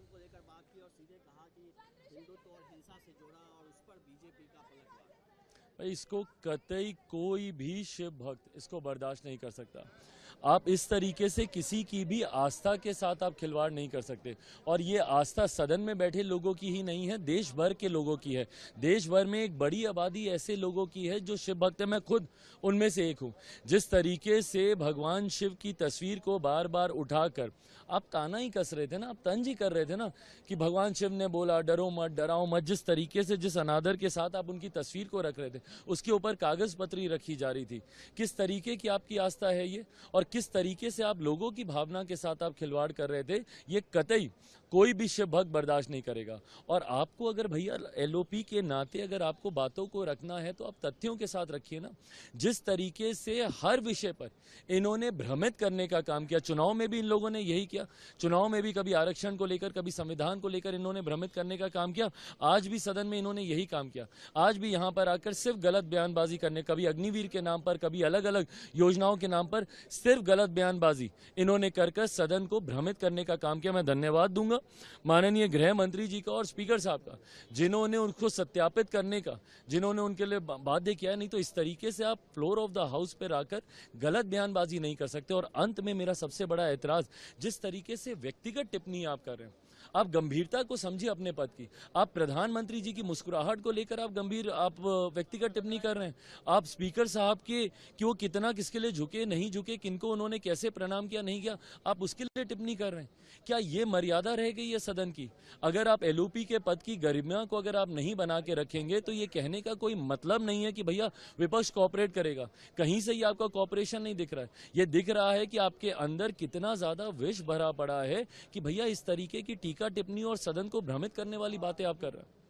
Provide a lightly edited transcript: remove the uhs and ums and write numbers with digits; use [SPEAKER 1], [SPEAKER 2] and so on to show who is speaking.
[SPEAKER 1] को लेकर बात की और सीधे कहा कि हिंदुत्व और हिंसा से जोड़ा और उस पर बीजेपी का पलटवार।
[SPEAKER 2] इसको कतई कोई भी शिव भक्त इसको बर्दाश्त नहीं कर सकता। आप इस तरीके से किसी की भी आस्था के साथ आप खिलवाड़ नहीं कर सकते। और ये आस्था सदन में बैठे लोगों की ही नहीं है, देश भर के लोगों की है। देश भर में एक बड़ी आबादी ऐसे लोगों की है जो शिव भक्त है, मैं खुद उनमें से एक हूँ। जिस तरीके से भगवान शिव की तस्वीर को बार बार उठाकर आप ताना ही कस रहे थे ना, आप तंज ही कर रहे थे ना कि भगवान शिव ने बोला डरो मत, डराओ मत। जिस तरीके से, जिस अनादर के साथ आप उनकी तस्वीर को रख रहे थे, उसके ऊपर कागज पत्री रखी जा रही थी। किस तरीके की आपकी आस्था है ये, और किस तरीके से आप लोगों की भावना के साथ आप खिलवाड़ कर रहे थे, ये कतई कोई भी शिव भक्त बर्दाश्त नहीं करेगा। और आपको अगर भैया एलओपी के नाते अगर आपको बातों को रखना है तो आप तथ्यों के साथ रखिए ना। जिस तरीके से हर विषय पर इन्होंने भ्रमित करने का काम किया, चुनाव में भी इन लोगों ने यही किया। चुनाव में भी कभी आरक्षण को लेकर, कभी संविधान को लेकर इन्होंने भ्रमित करने का काम किया। आज भी सदन में इन्होंने यही काम किया। आज भी यहां पर आकर सिर्फ गलत बयानबाजी करने, कभी अग्निवीर के नाम पर, कभी अलग अलग योजनाओं के नाम पर सिर्फ गलत बयानबाजी इन्होंने कर सदन को भ्रमित करने का काम किया। मैं धन्यवाद दूंगा माननीय गृह मंत्री जी का और स्पीकर साहब का, जिन्होंने उनको सत्यापित करने का, जिन्होंने उनके लिए बाध्य किया। नहीं तो इस तरीके से आप फ्लोर ऑफ द हाउस पर आकर गलत बयानबाजी नहीं कर सकते। और अंत में मेरा सबसे बड़ा ऐतराज, जिस तरीके से व्यक्तिगत टिप्पणी आप कर रहे हैं, आप गंभीरता को समझिए अपने पद की। आप प्रधानमंत्री जी की मुस्कुराहट को लेकर आप व्यक्तिगत टिप्पणी कर रहे हैं। आप स्पीकर साहब के कि वो कितना किसके लिए झुके नहीं झुके, किनको उन्होंने कैसे प्रणाम किया नहीं किया, आप उसके लिए टिप्पणी कर रहे हैं। क्या ये मर्यादा रह गई है सदन की? अगर आप एलओपी के पद की गरिमा को अगर आप नहीं बना के रखेंगे तो ये कहने का कोई मतलब नहीं है कि भैया विपक्ष कोऑपरेट करेगा। कहीं से ही आपका कोऑपरेशन नहीं दिख रहा है। ये दिख रहा है कि आपके अंदर कितना ज्यादा विष भरा पड़ा है कि भैया इस तरीके की टीका टिप्पणी और सदन को भ्रमित करने वाली बातें आप कर रहे हैं।